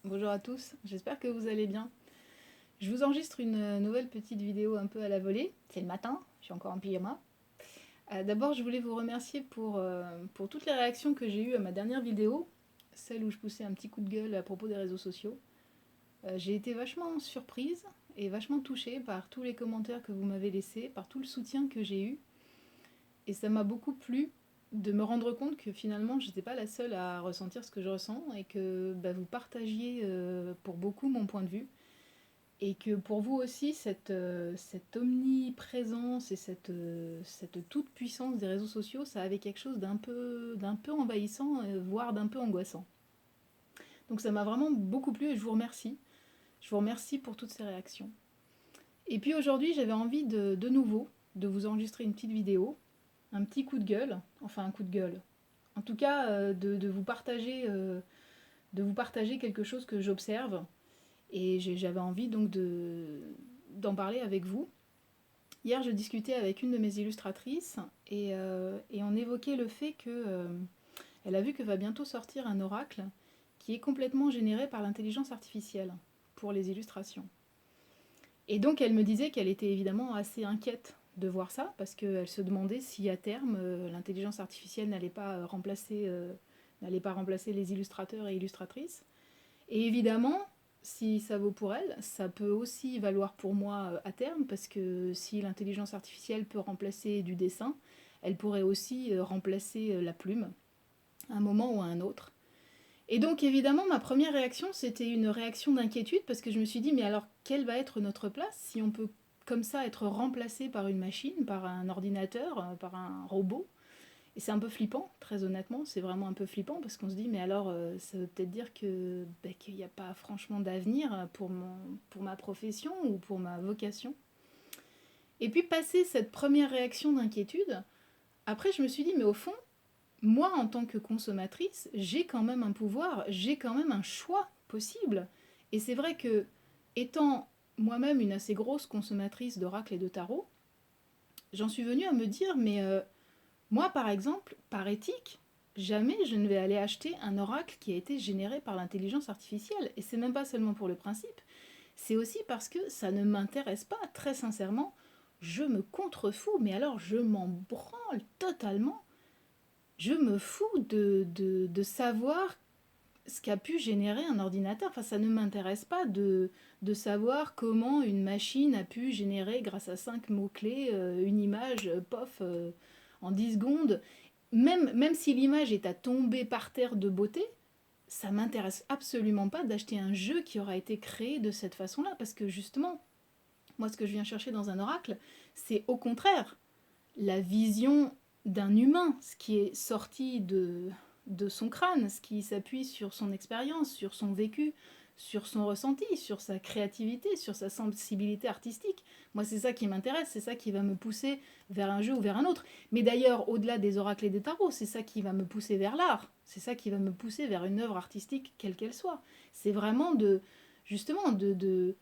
Bonjour à tous, j'espère que vous allez bien. Je vous enregistre une nouvelle petite vidéo un peu à la volée. C'est le matin, je suis encore en pyjama. D'abord, je voulais vous remercier pour toutes les réactions que j'ai eues à ma dernière vidéo, celle où je poussais un petit coup de gueule à propos des réseaux sociaux. J'ai été vachement surprise et vachement touchée par tous les commentaires que vous m'avez laissés, par tout le soutien que j'ai eu. Et ça m'a beaucoup plu de me rendre compte que finalement, je n'étais pas la seule à ressentir ce que je ressens et que vous partagiez pour beaucoup mon point de vue. Et que pour vous aussi, cette omniprésence et cette toute-puissance des réseaux sociaux, ça avait quelque chose d'un peu envahissant, voire d'un peu angoissant. Donc ça m'a vraiment beaucoup plu et je vous remercie. Je vous remercie pour toutes ces réactions. Et puis aujourd'hui, j'avais envie de nouveau de vous enregistrer une petite vidéo, un petit coup de gueule, enfin un coup de gueule. En tout cas, de vous partager quelque chose que j'observe. Et j'avais envie donc d'en parler avec vous. Hier, je discutais avec une de mes illustratrices et on évoquait le fait elle a vu que va bientôt sortir un oracle qui est complètement généré par l'intelligence artificielle pour les illustrations. Et donc, elle me disait qu'elle était évidemment assez inquiète de voir ça parce qu'elle se demandait si à terme l'intelligence artificielle n'allait pas remplacer les illustrateurs et illustratrices. Et évidemment, si ça vaut pour elle, ça peut aussi valoir pour moi à terme, parce que si l'intelligence artificielle peut remplacer du dessin, elle pourrait aussi remplacer la plume, à un moment ou à un autre. Et donc évidemment, ma première réaction, c'était une réaction d'inquiétude, parce que je me suis dit, mais alors, quelle va être notre place si on peut comme ça être remplacé par une machine, par un ordinateur, par un robot? Et c'est un peu flippant, très honnêtement, c'est vraiment un peu flippant parce qu'on se dit, mais alors ça veut peut-être dire qu'il n'y a pas franchement d'avenir pour ma profession ou pour ma vocation. Et puis, passer cette première réaction d'inquiétude, après je me suis dit, mais au fond, moi en tant que consommatrice, j'ai quand même un pouvoir, j'ai quand même un choix possible. Et c'est vrai que, étant moi-même une assez grosse consommatrice d'oracle et de tarot, j'en suis venue à me dire, mais moi, par exemple, par éthique, jamais je ne vais aller acheter un oracle qui a été généré par l'intelligence artificielle. Et c'est même pas seulement pour le principe, c'est aussi parce que ça ne m'intéresse pas, très sincèrement. Je me contrefous, mais alors je m'en branle totalement. Je me fous de savoir ce qu'a pu générer un ordinateur. Enfin, ça ne m'intéresse pas de savoir comment une machine a pu générer, grâce à 5 mots-clés, une image, pof, en 10 secondes. Même si l'image est à tomber par terre de beauté, ça m'intéresse absolument pas d'acheter un jeu qui aura été créé de cette façon-là. Parce que justement, moi, ce que je viens chercher dans un oracle, c'est au contraire la vision d'un humain, ce qui est sorti de son crâne, ce qui s'appuie sur son expérience, sur son vécu, sur son ressenti, sur sa créativité, sur sa sensibilité artistique. Moi, c'est ça qui m'intéresse, c'est ça qui va me pousser vers un jeu ou vers un autre. Mais d'ailleurs, au-delà des oracles et des tarots, c'est ça qui va me pousser vers l'art, c'est ça qui va me pousser vers une œuvre artistique, quelle qu'elle soit. C'est vraiment justement, de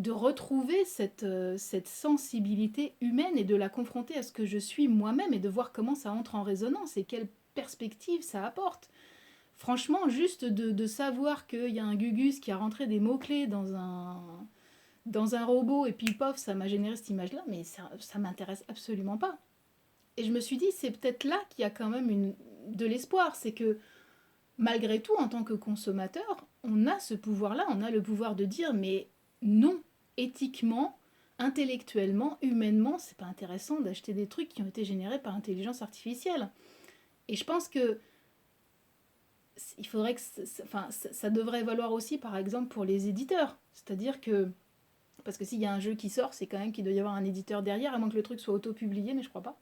retrouver cette sensibilité humaine et de la confronter à ce que je suis moi-même et de voir comment ça entre en résonance et quelle perspective ça apporte. Franchement, juste de savoir qu'il y a un Gugus qui a rentré des mots-clés dans un robot et puis pof, ça m'a généré cette image-là, mais ça m'intéresse absolument pas. Et je me suis dit, c'est peut-être là qu'il y a quand même de l'espoir. C'est que malgré tout, en tant que consommateur, on a ce pouvoir-là, on a le pouvoir de dire, mais non, éthiquement, intellectuellement, humainement, c'est pas intéressant d'acheter des trucs qui ont été générés par intelligence artificielle. Et je pense que il faudrait que ça devrait valoir aussi, par exemple, pour les éditeurs. C'est-à-dire que, parce que s'il y a un jeu qui sort, c'est quand même qu'il doit y avoir un éditeur derrière, à moins que le truc soit auto-publié, mais je crois pas.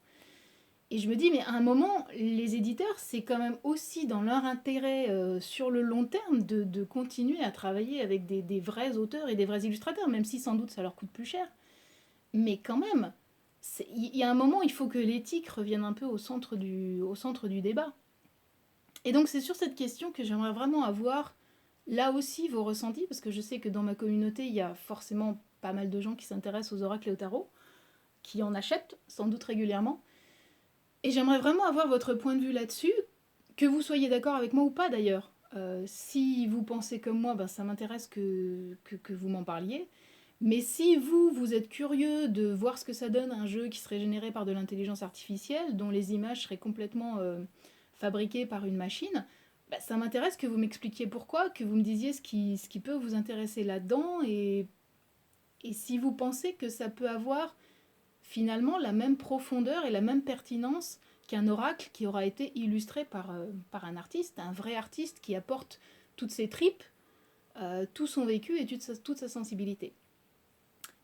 Et je me dis, mais à un moment, les éditeurs, c'est quand même aussi dans leur intérêt sur le long terme de continuer à travailler avec des vrais auteurs et des vrais illustrateurs, même si sans doute ça leur coûte plus cher. Mais quand même, il y a un moment, il faut que l'éthique revienne un peu au centre du débat. Et donc c'est sur cette question que j'aimerais vraiment avoir là aussi vos ressentis, parce que je sais que dans ma communauté, il y a forcément pas mal de gens qui s'intéressent aux oracles et au tarot, qui en achètent sans doute régulièrement. Et j'aimerais vraiment avoir votre point de vue là-dessus, que vous soyez d'accord avec moi ou pas d'ailleurs. Si vous pensez comme moi, ben, ça m'intéresse que vous m'en parliez. Mais si vous êtes curieux de voir ce que ça donne un jeu qui serait généré par de l'intelligence artificielle, dont les images seraient complètement fabriquées par une machine, bah, ça m'intéresse que vous m'expliquiez pourquoi, que vous me disiez ce qui peut vous intéresser là-dedans, et si vous pensez que ça peut avoir finalement la même profondeur et la même pertinence qu'un oracle qui aura été illustré par un artiste, un vrai artiste qui apporte toutes ses tripes, tout son vécu et toute sa sensibilité.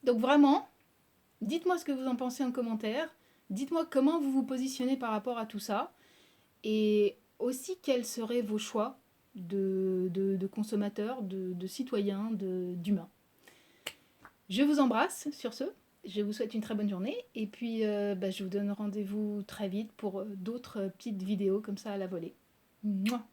Donc vraiment, dites-moi ce que vous en pensez en commentaire, dites-moi comment vous vous positionnez par rapport à tout ça, et aussi quels seraient vos choix de consommateurs, de citoyens, d'humains. Je vous embrasse sur ce, je vous souhaite une très bonne journée, et puis je vous donne rendez-vous très vite pour d'autres petites vidéos comme ça à la volée. Mouah.